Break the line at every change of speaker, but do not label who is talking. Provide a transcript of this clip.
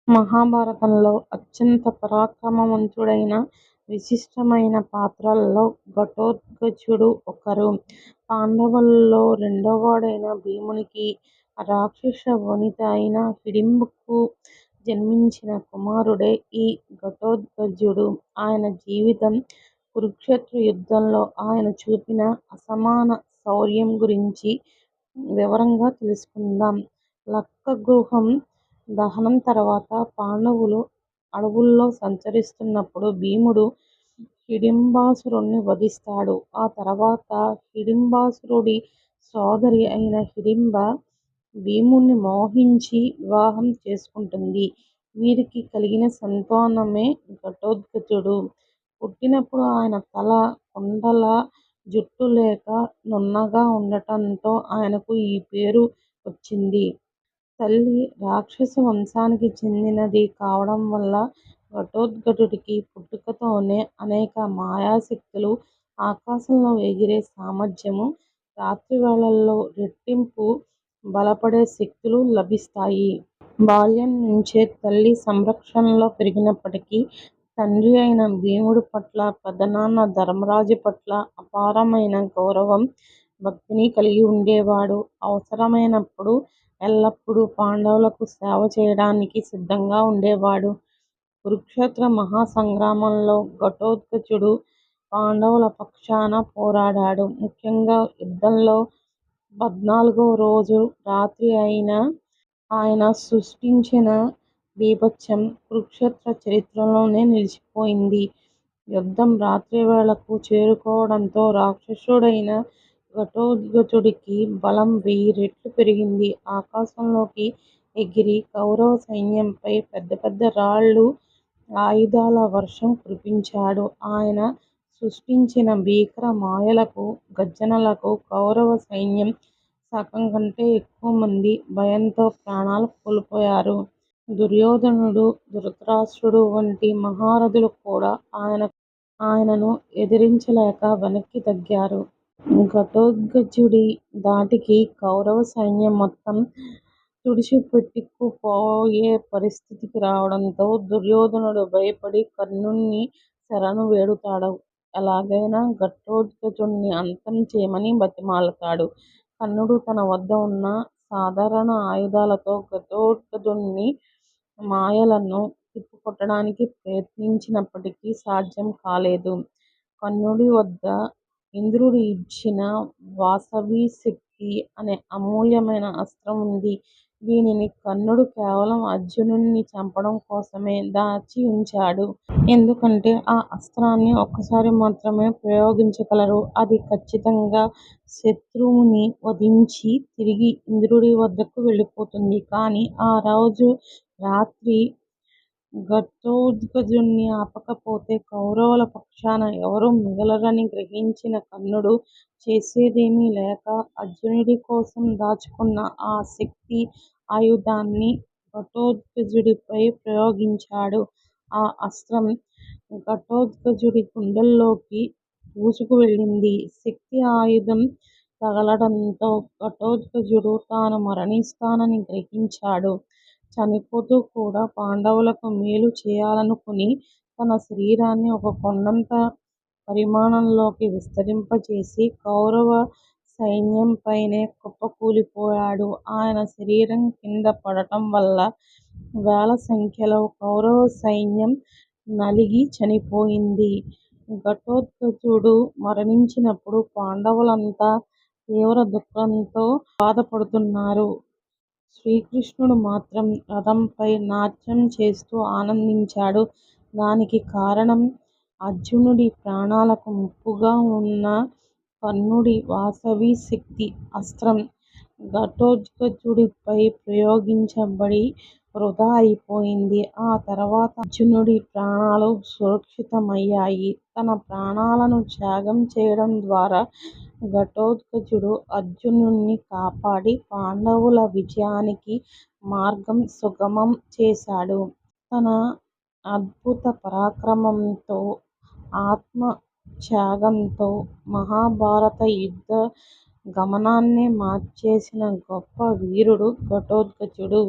మహాభారతంలో అత్యంత పరాక్రమవంతుడైన, విశిష్టమైన పాత్రల్లో ఘటోత్కచుడు ఒకరు. పాండవులలో రెండోవాడైన భీమునికి రాక్షస వనిత అయిన హిడింబకు జన్మించిన కుమారుడే ఈ ఘటోత్కచుడు. ఆయన జీవితం, కురుక్షేత్ర యుద్ధంలో ఆయన చూపిన అసమాన శౌర్యం గురించి వివరంగా తెలుసుకుందాం. లక్కగృహం దహనం తర్వాత పాండవులు అడవుల్లో సంచరిస్తున్నప్పుడు భీముడు హిడింబాసురుణ్ణి వధిస్తాడు. ఆ తర్వాత హిడింబాసురుడి సోదరి అయిన హిడింబ భీముణ్ణి మోహించి వివాహం చేసుకుంటుంది. వీరికి కలిగిన సంతానమే ఘటోత్కచుడు. పుట్టినప్పుడు ఆయన తల కుండల జుట్టు లేక నున్నగా ఉండటంతో ఆయనకు ఈ పేరు వచ్చింది. తల్లి రాక్షస వంశానికి చెందినది కావడం వల్ల ఘటోత్కచుడికి పుట్టుకతోనే అనేక మాయాశక్తులు, ఆకాశంలో ఎగిరే సామర్థ్యము, రాత్రివేళల్లో రెట్టింపు బలపడే శక్తులు లభిస్తాయి. బాల్యం నుంచే తల్లి సంరక్షణలో పెరిగినప్పటికీ తండ్రి అయిన భీముడి పట్ల, పెదనాన్న ధర్మరాజు పట్ల అపారమైన గౌరవం, భక్తిని కలిగి ఉండేవాడు. అవసరమైనప్పుడు ఎల్లప్పుడూ పాండవులకు సేవ చేయడానికి సిద్ధంగా ఉండేవాడు. కురుక్షేత్ర మహాసంగ్రామంలో ఘటోత్కచుడు పాండవుల పక్షాన పోరాడాడు. ముఖ్యంగా యుద్ధంలో 14వ రోజు రాత్రి ఆయన సృష్టించిన బీభత్సం కురుక్షేత్ర చరిత్రలోనే నిలిచిపోయింది. యుద్ధం రాత్రివేళకు చేరుకోవడంతో రాక్షసుడైన ఘటోత్కచుడికి బలం 1000 రెట్లు పెరిగింది. ఆకాశంలోకి ఎగిరి కౌరవ సైన్యంపై పెద్ద పెద్ద రాళ్ళు, ఆయుధాల వర్షం కురిపించాడు. ఆయన సృష్టించిన భీకర మాయలకు, గర్జనలకు కౌరవ సైన్యం సగం కంటే ఎక్కువ మంది భయంతో ప్రాణాలు కోల్పోయారు. దుర్యోధనుడు, ధృతరాష్ట్రుడు వంటి మహారథులు కూడా ఆయనను ఎదిరించలేక వెనక్కి తగ్గారు. ఘటోత్కచుడి ధాటికి కౌరవ సైన్యం మొత్తం తుడిచిపెట్టుకుపోయే పరిస్థితికి రావడంతో దుర్యోధనుడు భయపడి కర్ణుని శరణు వేడుతాడు. ఎలాగైనా ఘటోత్కచుడిని అంతం చేయమని బతిమాలతాడు. కర్ణుడు తన వద్ద ఉన్న సాధారణ ఆయుధాలతో ఘటోత్కచుడి మాయలను తిప్పికొట్టడానికి ప్రయత్నించినప్పటికీ సాధ్యం కాలేదు. కర్ణుడి వద్ద ఇంద్రుడు ఇచ్చిన వాసవి శక్తి అనే అమూల్యమైన అస్త్రం ఉంది. దీనిని కర్ణుడు కేవలం అర్జునుడిని చంపడం కోసమే దాచి ఉంచాడు. ఎందుకంటే ఆ అస్త్రాన్ని ఒక్కసారి మాత్రమే ప్రయోగించగలరు. అది ఖచ్చితంగా శత్రువుని వధించి తిరిగి ఇంద్రుడి వద్దకు వెళ్ళిపోతుంది. కానీ ఆ రోజు రాత్రి ఘటోత్కచుడిని ఆపకపోతే కౌరవుల పక్షాన ఎవరూ మిగలరని గ్రహించిన కర్ణుడు చేసేదేమీ లేక అర్జునుడి కోసం దాచుకున్న ఆ శక్తి ఆయుధాన్ని ఘటోత్కచుడిపై ప్రయోగించాడు. ఆ అస్త్రం ఘటోత్కచుడి గుండెల్లోకి దూసుకు వెళ్ళింది. శక్తి ఆయుధం తగలడంతో ఘటోత్కచుడు తాను మరణిస్తానని గ్రహించాడు. చనిపోతూ కూడా పాండవులకు మేలు చేయాలనుకుని తన శరీరాన్ని ఒక కొండంత పరిమాణంలోకి విస్తరింపచేసి కౌరవ సైన్యంపైనే కుప్పకూలిపోయాడు. ఆయన శరీరం కింద పడటం వల్ల వేల సంఖ్యలో కౌరవ సైన్యం నలిగి చనిపోయింది. ఘటోత్కచుడు మరణించినప్పుడు పాండవులంతా తీవ్ర దుఃఖంతో బాధపడుతున్నారు. శ్రీకృష్ణుడు మాత్రం రథంపై నాట్యం చేస్తూ ఆనందించాడు. దానికి కారణం అర్జునుడి ప్రాణాలకు ముప్పుగా ఉన్న కర్ణుడి వాసవి శక్తి అస్త్రం ఘటోత్కచుడిపై ప్రయోగించబడి వృథా అయిపోయింది. ఆ తర్వాత అర్జునుడి ప్రాణాలు సురక్షితమయ్యాయి. తన ప్రాణాలను త్యాగం చేయడం ద్వారా ఘటోత్కచుడు అర్జునుడిని కాపాడి పాండవుల విజయానికి మార్గం సుగమం చేశాడు. తన అద్భుత పరాక్రమంతో, ఆత్మ త్యాగంతో మహాభారత యుద్ధ గమనాన్నే మార్చేసిన గొప్ప వీరుడు ఘటోత్కచుడు.